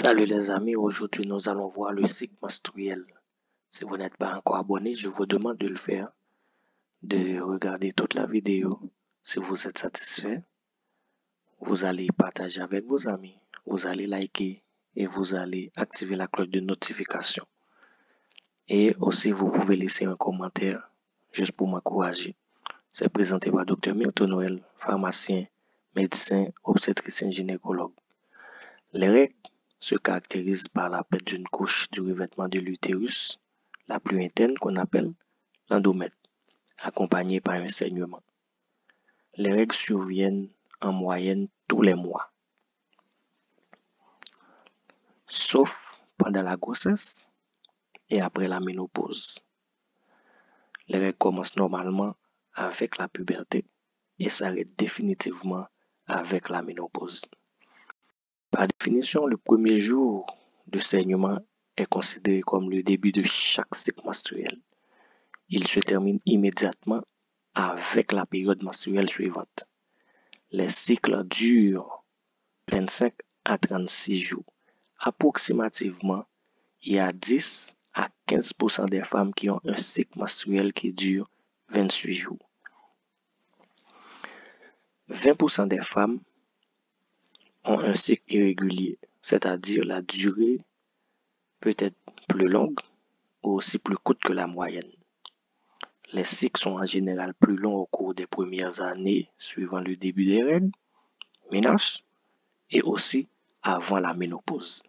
Salut les amis, aujourd'hui nous allons voir le cycle menstruel. Si vous n'êtes pas encore abonné, je vous demande de le faire, de regarder toute la vidéo. Si vous êtes satisfait, vous allez partager avec vos amis, vous allez liker et vous allez activer la cloche de notification. Et aussi vous pouvez laisser un commentaire juste pour m'encourager. C'est présenté par Dr Milton Noël, pharmacien, médecin, obstétricien, gynécologue. Les règles se caractérisent par la perte d'une couche du revêtement de l'utérus, la plus interne qu'on appelle l'endomètre, accompagnée par un saignement. Les règles surviennent en moyenne tous les mois, sauf pendant la grossesse et après la ménopause. Les règles commencent normalement avec la puberté et s'arrêtent définitivement avec la ménopause. Par définition, le premier jour de saignement est considéré comme le début de chaque cycle menstruel. Il se termine immédiatement avec la période menstruelle suivante. Les cycles durent 25 à 36 jours. Approximativement, il y a 10 à 15% des femmes qui ont un cycle menstruel qui dure 28 jours. 20% des femmes ont un cycle irrégulier, c'est-à-dire la durée peut être plus longue ou aussi plus courte que la moyenne. Les cycles sont en général plus longs au cours des premières années suivant le début des règles, ménage, et aussi avant la ménopause.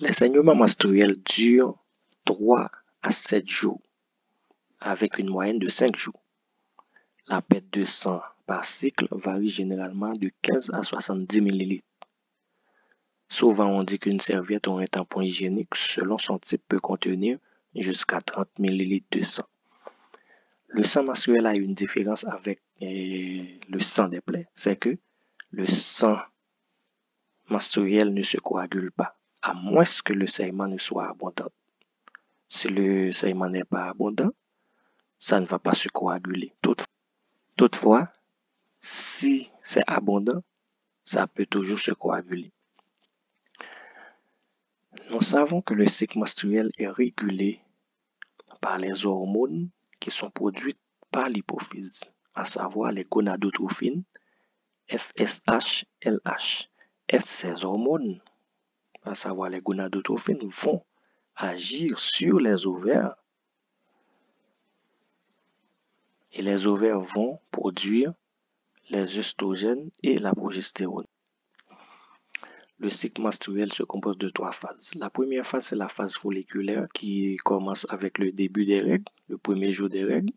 Les saignements menstruels durent 3 à 7 jours, avec une moyenne de 5 jours. La perte de sang par cycle varie généralement de 15 à 70 ml. Souvent, on dit qu'une serviette ou un tampon hygiénique, selon son type, peut contenir jusqu'à 30 ml de sang. Le sang menstruel a une différence avec le sang des plaies. C'est que le sang menstruel ne se coagule pas, à moins que le saignement ne soit abondant. Si le saignement n'est pas abondant, ça ne va pas se coaguler. Toutefois, si c'est abondant, ça peut toujours se coaguler. Nous savons que le cycle menstruel est régulé par les hormones qui sont produites par l'hypophyse, à savoir les gonadotrophines, FSH, LH. Ces hormones, à savoir les gonadotrophines, vont agir sur les ovaires et les ovaires vont produire les œstrogènes et la progestérone. Le cycle menstruel se compose de 3 phases. La première phase, c'est la phase folliculaire qui commence avec le début des règles, le premier jour des règles,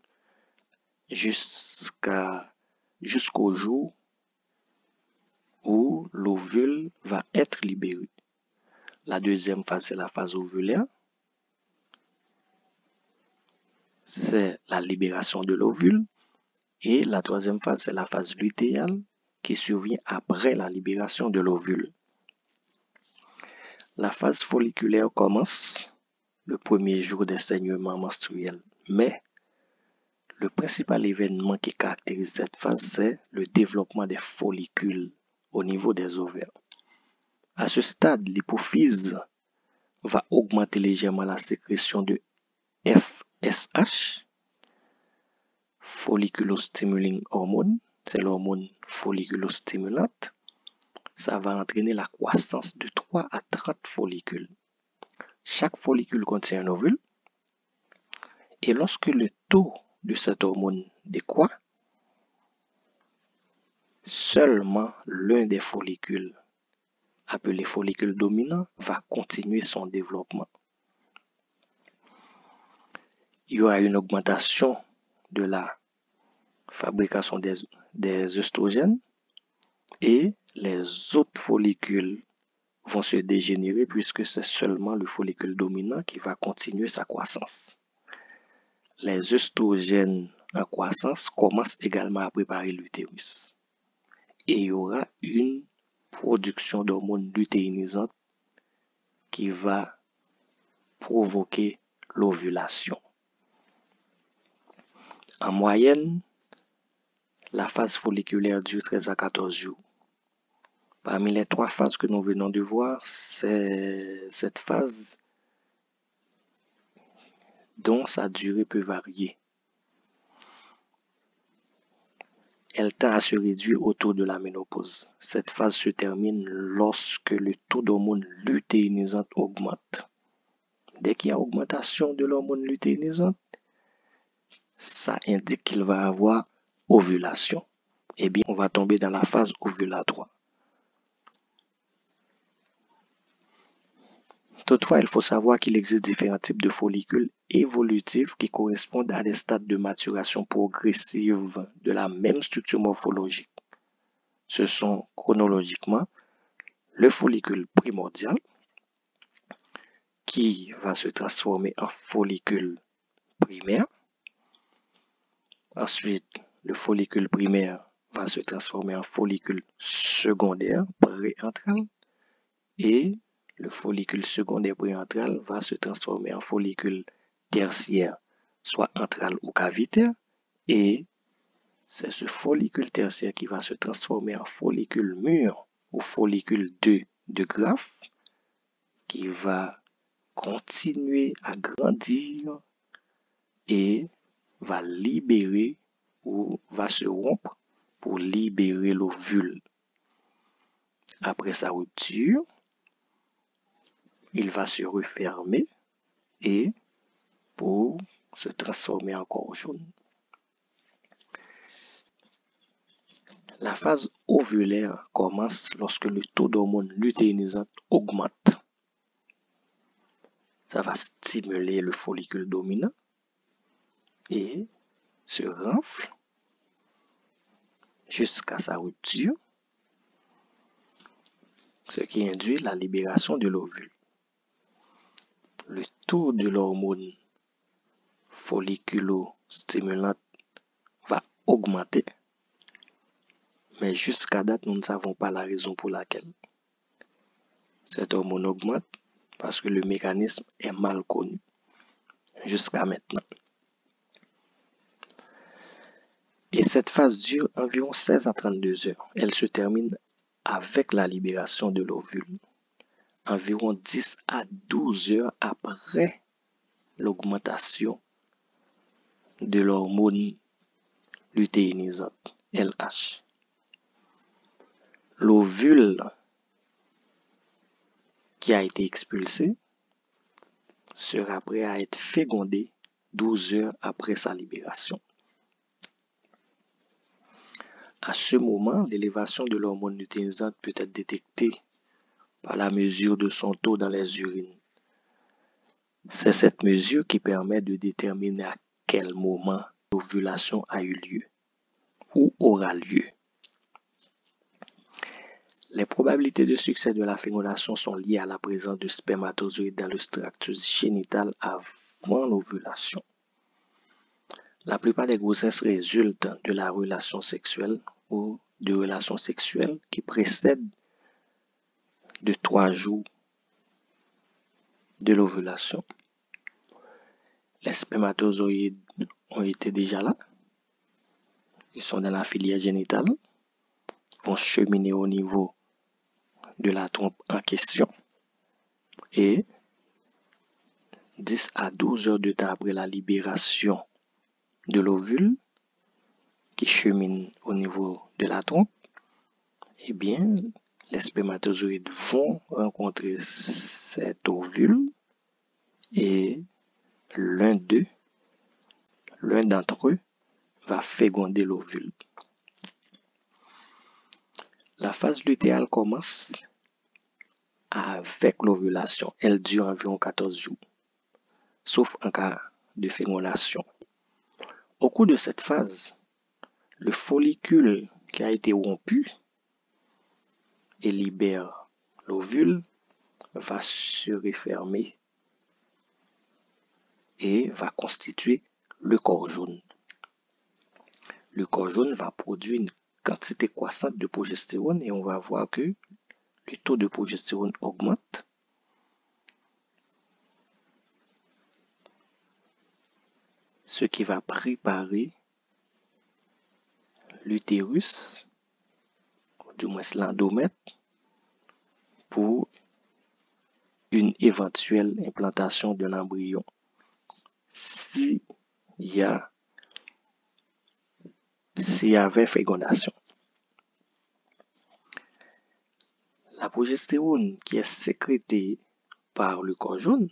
jusqu'au jour où l'ovule va être libéré. La deuxième phase, c'est la phase ovulaire. C'est la libération de l'ovule. Et la troisième phase, c'est la phase lutéale qui survient après la libération de l'ovule. La phase folliculaire commence le premier jour des saignements menstruels. Mais le principal événement qui caractérise cette phase, c'est le développement des follicules au niveau des ovaires. À ce stade, l'hypophyse va augmenter légèrement la sécrétion de FSH, folliculostimuling hormone, c'est l'hormone folliculostimulante. Ça va entraîner la croissance de 3 à 30 follicules. Chaque follicule contient un ovule. Et lorsque le taux de cette hormone décroît, seulement l'un des follicules, appelé follicule dominant, va continuer son développement. Il y aura une augmentation de la fabrication des œstrogènes et les autres follicules vont se dégénérer puisque c'est seulement le follicule dominant qui va continuer sa croissance. Les œstrogènes en croissance commencent également à préparer l'utérus. Et il y aura une production d'hormones lutéinisantes qui va provoquer l'ovulation. En moyenne, la phase folliculaire dure 13 à 14 jours. Parmi les 3 phases que nous venons de voir, c'est cette phase dont sa durée peut varier. Elle tend à se réduire autour de la ménopause. Cette phase se termine lorsque le taux d'hormones lutéinisantes augmente. Dès qu'il y a augmentation de l'hormone lutéinisante, ça indique qu'il va avoir ovulation. Eh bien, on va tomber dans la phase ovulatoire. Toutefois, il faut savoir qu'il existe différents types de follicules évolutifs qui correspondent à des stades de maturation progressive de la même structure morphologique. Ce sont chronologiquement le follicule primordial qui va se transformer en follicule primaire. Ensuite, le follicule primaire va se transformer en follicule secondaire préantral et le follicule secondaire préantral va se transformer en follicule tertiaire, soit antral ou cavitaire, et c'est ce follicule tertiaire qui va se transformer en follicule mûr ou follicule de Graaff qui va continuer à grandir et va libérer ou va se rompre pour libérer l'ovule. Après sa rupture, il va se refermer et pour se transformer en corps jaune. La phase ovulaire commence lorsque le taux d'hormones lutéinisantes augmente. Ça va stimuler le follicule dominant et se renfle jusqu'à sa rupture, ce qui induit la libération de l'ovule. Le taux de l'hormone folliculostimulante va augmenter, mais jusqu'à date, nous ne savons pas la raison pour laquelle cette hormone augmente, parce que le mécanisme est mal connu jusqu'à maintenant. Et cette phase dure environ 16 à 32 heures. Elle se termine avec la libération de l'ovule, environ 10 à 12 heures après l'augmentation de l'hormone lutéinisante, LH. L'ovule qui a été expulsé sera prêt à être fécondé 12 heures après sa libération. À ce moment, l'élévation de l'hormone lutéinisante peut être détectée par la mesure de son taux dans les urines. C'est cette mesure qui permet de déterminer à quel moment l'ovulation a eu lieu ou aura lieu. Les probabilités de succès de la fécondation sont liées à la présence de spermatozoïdes dans le stractus génital avant l'ovulation. La plupart des grossesses résultent de la relation sexuelle ou de relations sexuelles qui précèdent de 3 jours de l'ovulation. Les spermatozoïdes ont été déjà là. Ils sont dans la filière génitale, vont cheminer au niveau de la trompe en question et 10 à 12 heures de temps après la libération de l'ovule qui chemine au niveau de la trompe, eh bien, les spermatozoïdes vont rencontrer cet ovule et l'un d'entre eux va féconder l'ovule. La phase lutéale commence avec l'ovulation. Elle dure environ 14 jours, sauf en cas de fécondation. Au cours de cette phase, le follicule qui a été rompu et libère l'ovule va se refermer et va constituer le corps jaune. Le corps jaune va produire une quantité croissante de progestérone et on va voir que le taux de progestérone augmente. Ce qui va préparer l'utérus, du moins l'endomètre, pour une éventuelle implantation de l'embryon. S'il y avait fécondation. La progestérone qui est sécrétée par le corps jaune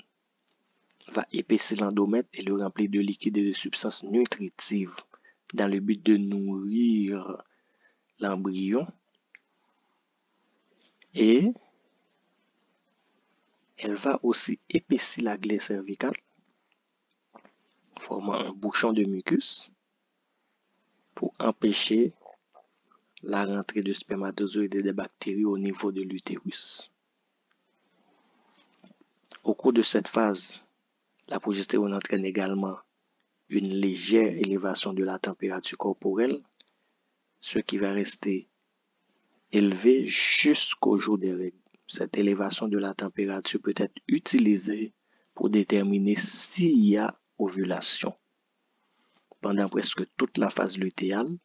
va épaissir l'endomètre et le remplir de liquide et de substances nutritives dans le but de nourrir l'embryon, et elle va aussi épaissir la glaire cervicale, formant un bouchon de mucus pour empêcher la rentrée de spermatozoïdes et des bactéries au niveau de l'utérus. Au cours de cette phase, la progestérone entraîne également une légère élévation de la température corporelle, ce qui va rester élevé jusqu'au jour des règles. Cette élévation de la température peut être utilisée pour déterminer s'il y a ovulation. Pendant presque toute la phase lutéale,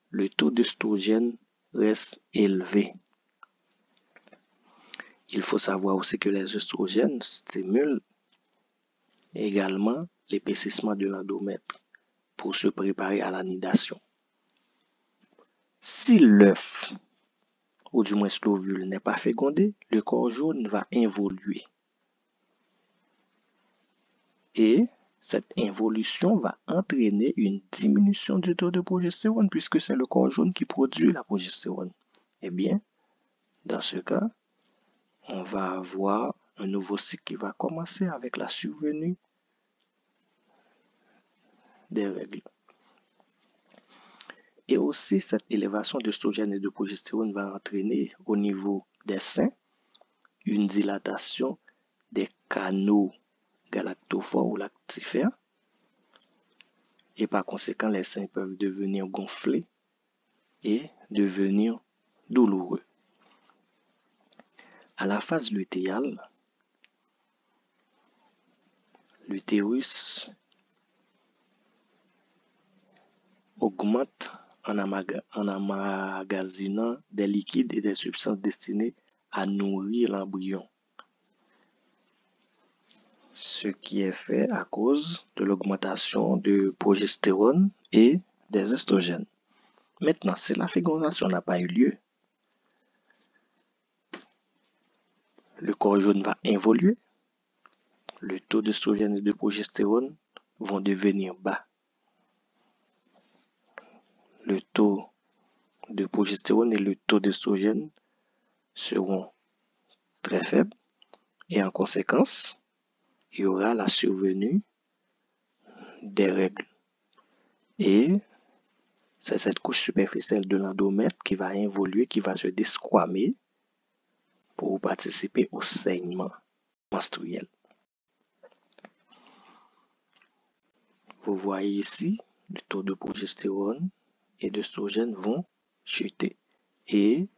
le taux d'œstrogène reste élevé. Il faut savoir aussi que les œstrogènes stimulent également l'épaississement de l'endomètre pour se préparer à la nidation. Si l'œuf, ou du moins l'ovule, n'est pas fécondé, le corps jaune va involuer. Et cette involution va entraîner une diminution du taux de progestérone puisque c'est le corps jaune qui produit la progestérone. Eh bien, dans ce cas, on va avoir un nouveau cycle qui va commencer avec la survenue des règles. Et aussi, cette élévation d'œstrogène et de progestérone va entraîner au niveau des seins une dilatation des canaux galactophores ou lactifères. Et par conséquent, les seins peuvent devenir gonflés et devenir douloureux. À la phase lutéale, l'utérus augmente en emmagasinant des liquides et des substances destinées à nourrir l'embryon, ce qui est fait à cause de l'augmentation de progestérone et des œstrogènes. Maintenant, si la fécondation n'a pas eu lieu, le corps jaune va involuer, le taux d'œstrogène et de progestérone vont devenir bas. Le taux de progestérone et le taux d'œstrogène seront très faibles et en conséquence, il y aura la survenue des règles. Et c'est cette couche superficielle de l'endomètre qui va involuer, qui va se desquamer pour participer au saignement menstruel. Vous voyez ici, le taux de progestérone et d'œstrogène vont chuter. Et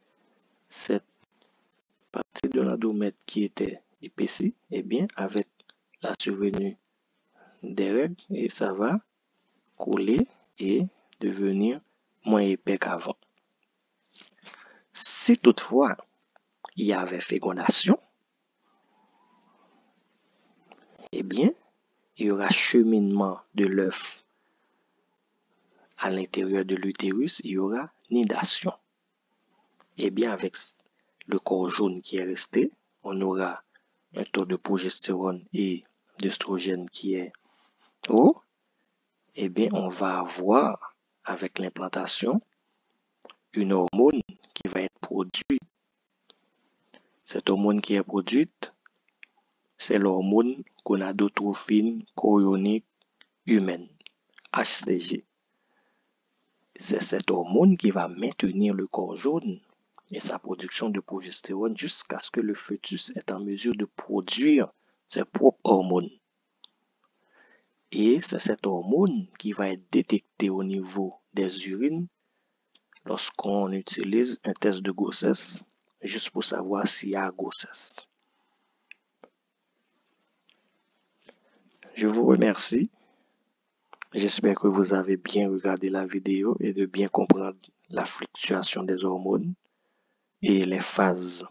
cette partie de l'endomètre qui était épaissie, eh bien, avec la survenue des règles, et ça va couler et devenir moins épais qu'avant. Si toutefois il y avait fécondation, eh bien, il y aura cheminement de l'œuf à l'intérieur de l'utérus, il y aura nidation. Eh bien, avec le corps jaune qui est resté, on aura un taux de progestérone et d'œstrogène qui est haut. Eh bien, on va avoir avec l'implantation une hormone qui va être produite. Cette hormone qui est produite, c'est l'hormone gonadotrophine chorionique humaine, HCG. C'est cette hormone qui va maintenir le corps jaune et sa production de progestérone jusqu'à ce que le fœtus est en mesure de produire ses propres hormones. Et c'est cette hormone qui va être détectée au niveau des urines lorsqu'on utilise un test de grossesse, juste pour savoir s'il y a grossesse. Je vous remercie. J'espère que vous avez bien regardé la vidéo et de bien comprendre la fluctuation des hormones et les phases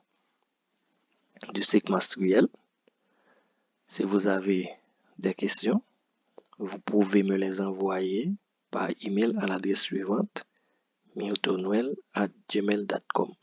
du cycle menstruel. Si vous avez des questions, vous pouvez me les envoyer par email à l'adresse suivante: myotonoel@gmail.com.